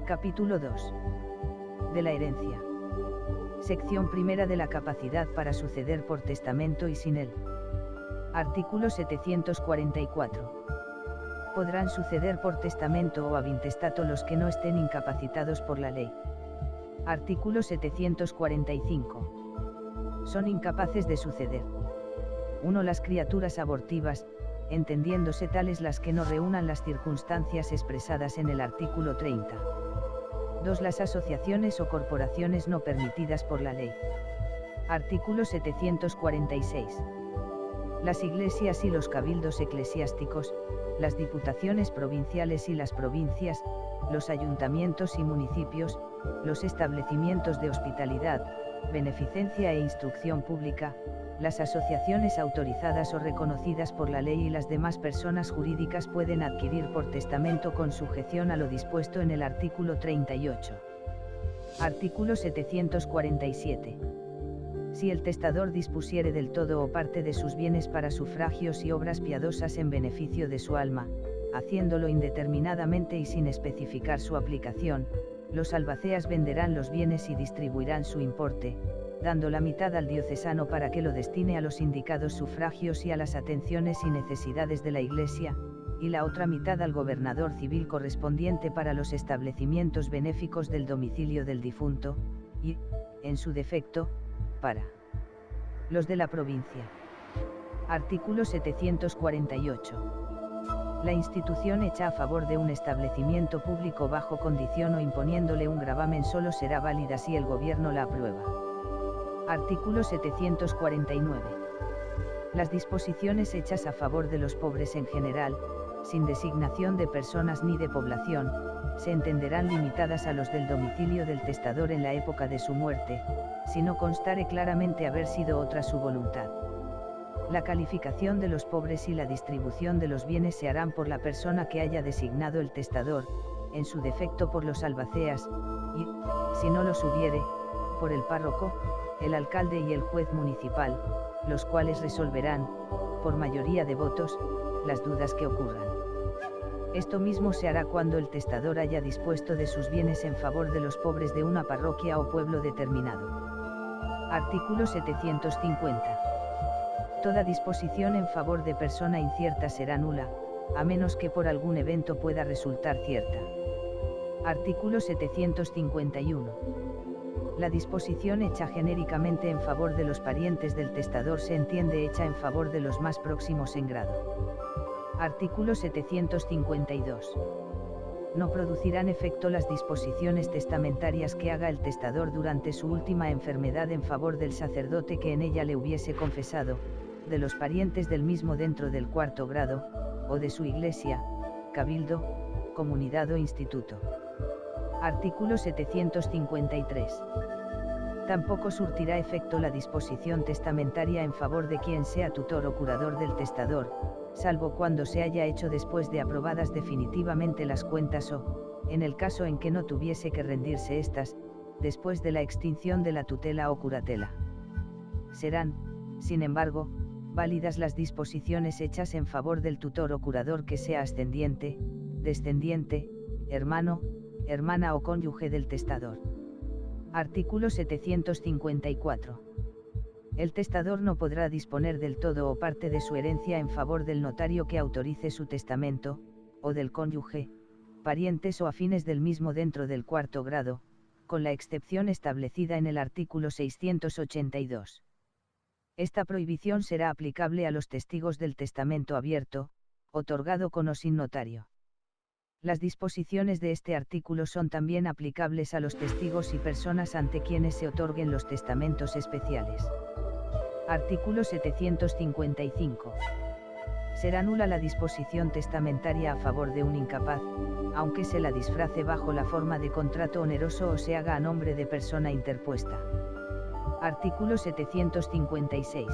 Capítulo 2. De la herencia. Sección primera de la capacidad para suceder por testamento y sin él. Artículo 744. Podrán suceder por testamento o ab intestato los que no estén incapacitados por la ley. Artículo 745. Son incapaces de suceder. 1. Las criaturas abortivas, entendiéndose tales las que no reúnan las circunstancias expresadas en el artículo 30. 2. Las asociaciones o corporaciones no permitidas por la ley. Artículo 746. Las iglesias y los cabildos eclesiásticos, las diputaciones provinciales y las provincias, los ayuntamientos y municipios, los establecimientos de hospitalidad, beneficencia e instrucción pública, las asociaciones autorizadas o reconocidas por la ley y las demás personas jurídicas pueden adquirir por testamento con sujeción a lo dispuesto en el artículo 38. Artículo 747. Si el testador dispusiere del todo o parte de sus bienes para sufragios y obras piadosas en beneficio de su alma, haciéndolo indeterminadamente y sin especificar su aplicación, los albaceas venderán los bienes y distribuirán su importe, dando la mitad al diocesano para que lo destine a los indicados sufragios y a las atenciones y necesidades de la Iglesia, y la otra mitad al gobernador civil correspondiente para los establecimientos benéficos del domicilio del difunto, y, en su defecto, para los de la provincia. Artículo 748. La institución hecha a favor de un establecimiento público bajo condición o imponiéndole un gravamen solo será válida si el gobierno la aprueba. Artículo 749. Las disposiciones hechas a favor de los pobres en general, sin designación de personas ni de población, se entenderán limitadas a los del domicilio del testador en la época de su muerte, si no constare claramente haber sido otra su voluntad. La calificación de los pobres y la distribución de los bienes se harán por la persona que haya designado el testador, en su defecto por los albaceas, y, si no los hubiere, por el párroco, el alcalde y el juez municipal, los cuales resolverán, por mayoría de votos, las dudas que ocurran. Esto mismo se hará cuando el testador haya dispuesto de sus bienes en favor de los pobres de una parroquia o pueblo determinado. Artículo 750. Toda disposición en favor de persona incierta será nula, a menos que por algún evento pueda resultar cierta. Artículo 751. La disposición hecha genéricamente en favor de los parientes del testador se entiende hecha en favor de los más próximos en grado. Artículo 752. No producirán efecto las disposiciones testamentarias que haga el testador durante su última enfermedad en favor del sacerdote que en ella le hubiese confesado, de los parientes del mismo dentro del cuarto grado, o de su iglesia, cabildo, comunidad o instituto. Artículo 753. Tampoco surtirá efecto la disposición testamentaria en favor de quien sea tutor o curador del testador, salvo cuando se haya hecho después de aprobadas definitivamente las cuentas o, en el caso en que no tuviese que rendirse estas, después de la extinción de la tutela o curatela. Serán, sin embargo, válidas las disposiciones hechas en favor del tutor o curador que sea ascendiente, descendiente, hermano, hermana o cónyuge del testador. Artículo 754. El testador no podrá disponer del todo o parte de su herencia en favor del notario que autorice su testamento, o del cónyuge, parientes o afines del mismo dentro del cuarto grado, con la excepción establecida en el artículo 682. Esta prohibición será aplicable a los testigos del testamento abierto, otorgado con o sin notario. Las disposiciones de este artículo son también aplicables a los testigos y personas ante quienes se otorguen los testamentos especiales. Artículo 755. Será nula la disposición testamentaria a favor de un incapaz, aunque se la disfrace bajo la forma de contrato oneroso o se haga a nombre de persona interpuesta. Artículo 756.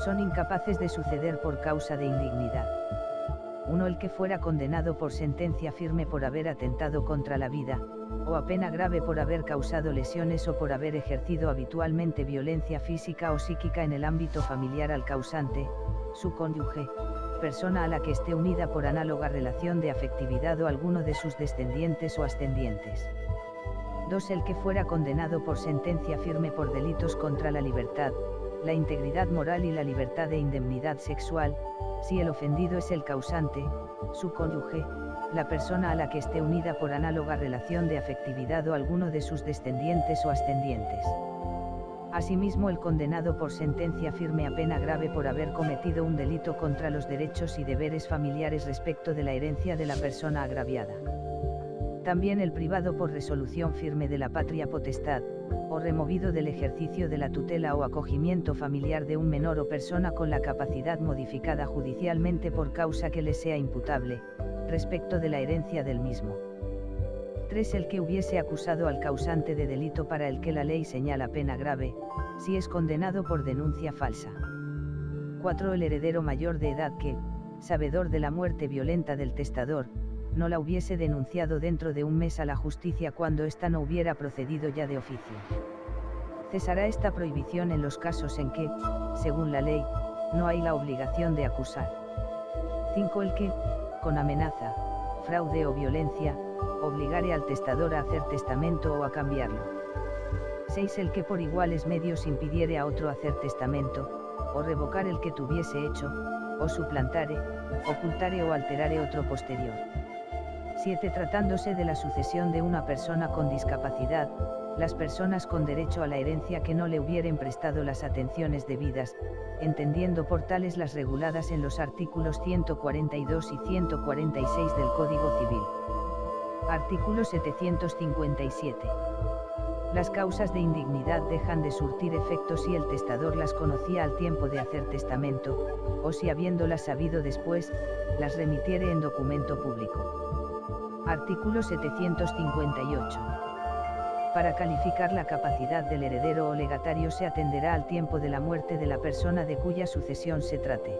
Son incapaces de suceder por causa de indignidad. 1. El que fuera condenado por sentencia firme por haber atentado contra la vida, o a pena grave por haber causado lesiones o por haber ejercido habitualmente violencia física o psíquica en el ámbito familiar al causante, su cónyuge, persona a la que esté unida por análoga relación de afectividad o alguno de sus descendientes o ascendientes. 2. El que fuera condenado por sentencia firme por delitos contra la libertad, la integridad moral y la libertad de indemnidad sexual, si el ofendido es el causante, su cónyuge, la persona a la que esté unida por análoga relación de afectividad o alguno de sus descendientes o ascendientes. Asimismo, el condenado por sentencia firme a pena grave por haber cometido un delito contra los derechos y deberes familiares respecto de la herencia de la persona agraviada. También el privado por resolución firme de la patria potestad, o removido del ejercicio de la tutela o acogimiento familiar de un menor o persona con la capacidad modificada judicialmente por causa que le sea imputable, respecto de la herencia del mismo. 3. El que hubiese acusado al causante de delito para el que la ley señala pena grave, si es condenado por denuncia falsa. 4. El heredero mayor de edad que, sabedor de la muerte violenta del testador, no la hubiese denunciado dentro de un mes a la justicia cuando ésta no hubiera procedido ya de oficio. Cesará esta prohibición en los casos en que, según la ley, no hay la obligación de acusar. 5. El que, con amenaza, fraude o violencia, obligare al testador a hacer testamento o a cambiarlo. 6. El que por iguales medios impidiere a otro hacer testamento, o revocar el que tuviese hecho, o suplantare, ocultare o alterare otro posterior. 7. Tratándose de la sucesión de una persona con discapacidad, las personas con derecho a la herencia que no le hubieren prestado las atenciones debidas, entendiendo por tales las reguladas en los artículos 142 y 146 del Código Civil. Artículo 757. Las causas de indignidad dejan de surtir efecto si el testador las conocía al tiempo de hacer testamento, o si habiéndolas sabido después, las remitiere en documento público. Artículo 758. Para calificar la capacidad del heredero o legatario se atenderá al tiempo de la muerte de la persona de cuya sucesión se trate.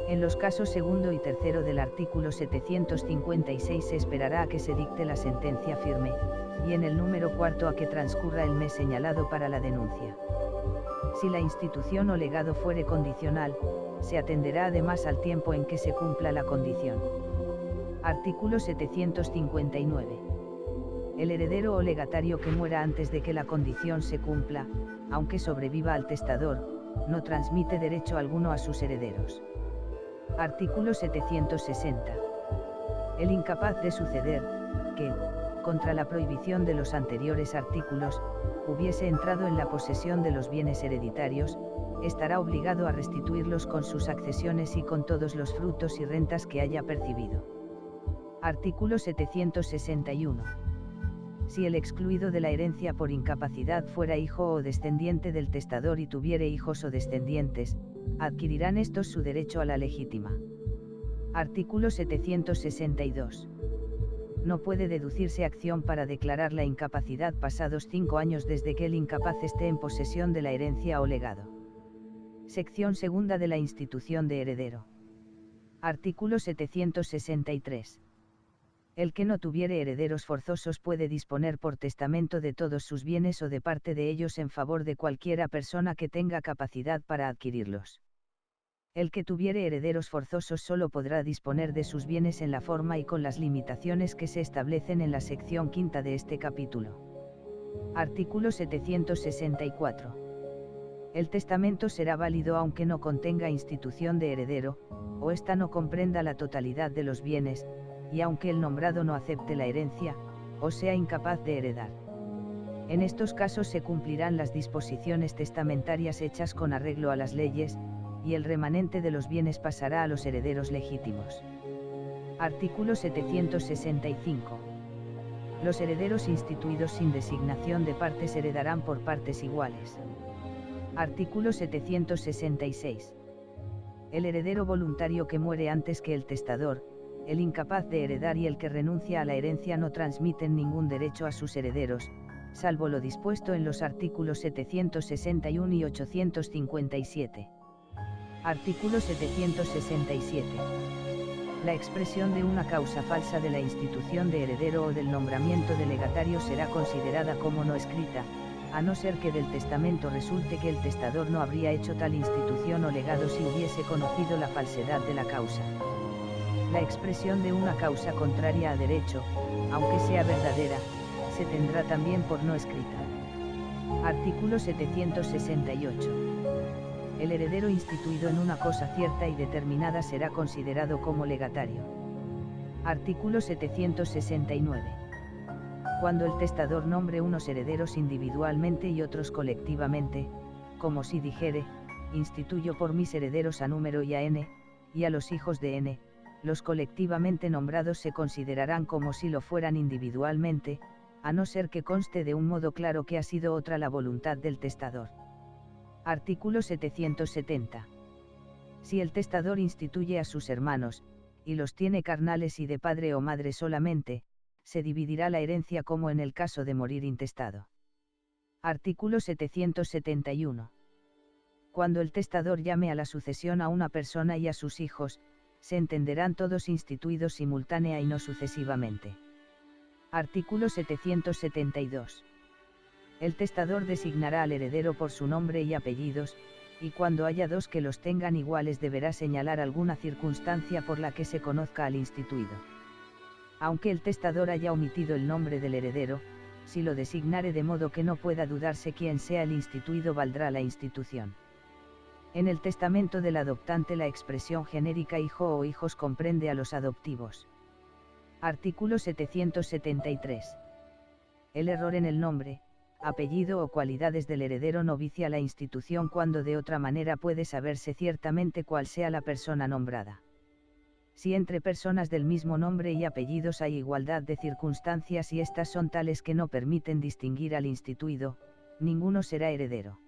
En los casos segundo y tercero del artículo 756 se esperará a que se dicte la sentencia firme, y en el número cuarto a que transcurra el mes señalado para la denuncia. Si la institución o legado fuere condicional, se atenderá además al tiempo en que se cumpla la condición. Artículo 759. El heredero o legatario que muera antes de que la condición se cumpla, aunque sobreviva al testador, no transmite derecho alguno a sus herederos. Artículo 760. El incapaz de suceder, que, contra la prohibición de los anteriores artículos, hubiese entrado en la posesión de los bienes hereditarios, estará obligado a restituirlos con sus accesiones y con todos los frutos y rentas que haya percibido. Artículo 761. Si el excluido de la herencia por incapacidad fuera hijo o descendiente del testador y tuviere hijos o descendientes, adquirirán estos su derecho a la legítima. Artículo 762. No puede deducirse acción para declarar la incapacidad pasados 5 años desde que el incapaz esté en posesión de la herencia o legado. Sección segunda de la institución de heredero. Artículo 763. El que no tuviere herederos forzosos puede disponer por testamento de todos sus bienes o de parte de ellos en favor de cualquiera persona que tenga capacidad para adquirirlos. El que tuviere herederos forzosos solo podrá disponer de sus bienes en la forma y con las limitaciones que se establecen en la sección quinta de este capítulo. Artículo 764. El testamento será válido aunque no contenga institución de heredero, o ésta no comprenda la totalidad de los bienes, y aunque el nombrado no acepte la herencia, o sea incapaz de heredar. En estos casos se cumplirán las disposiciones testamentarias hechas con arreglo a las leyes, y el remanente de los bienes pasará a los herederos legítimos. Artículo 765. Los herederos instituidos sin designación de partes heredarán por partes iguales. Artículo 766. El heredero voluntario que muere antes que el testador, el incapaz de heredar y el que renuncia a la herencia no transmiten ningún derecho a sus herederos, salvo lo dispuesto en los artículos 761 y 857. Artículo 767. La expresión de una causa falsa de la institución de heredero o del nombramiento de legatario será considerada como no escrita, a no ser que del testamento resulte que el testador no habría hecho tal institución o legado si hubiese conocido la falsedad de la causa. La expresión de una causa contraria a derecho, aunque sea verdadera, se tendrá también por no escrita. Artículo 768. El heredero instituido en una cosa cierta y determinada será considerado como legatario. Artículo 769. Cuando el testador nombre unos herederos individualmente y otros colectivamente, como si dijere, instituyo por mis herederos a número y a n, y a los hijos de n, los colectivamente nombrados se considerarán como si lo fueran individualmente, a no ser que conste de un modo claro que ha sido otra la voluntad del testador. Artículo 770. Si el testador instituye a sus hermanos, y los tiene carnales y de padre o madre solamente, se dividirá la herencia como en el caso de morir intestado. Artículo 771. Cuando el testador llame a la sucesión a una persona y a sus hijos, se entenderán todos instituidos simultánea y no sucesivamente. Artículo 772. El testador designará al heredero por su nombre y apellidos, y cuando haya dos que los tengan iguales deberá señalar alguna circunstancia por la que se conozca al instituido. Aunque el testador haya omitido el nombre del heredero, si lo designare de modo que no pueda dudarse quién sea el instituido valdrá la institución. En el testamento del adoptante la expresión genérica hijo o hijos comprende a los adoptivos. Artículo 773. El error en el nombre, apellido o cualidades del heredero no vicia la institución cuando de otra manera puede saberse ciertamente cuál sea la persona nombrada. Si entre personas del mismo nombre y apellidos hay igualdad de circunstancias y estas son tales que no permiten distinguir al instituido, ninguno será heredero.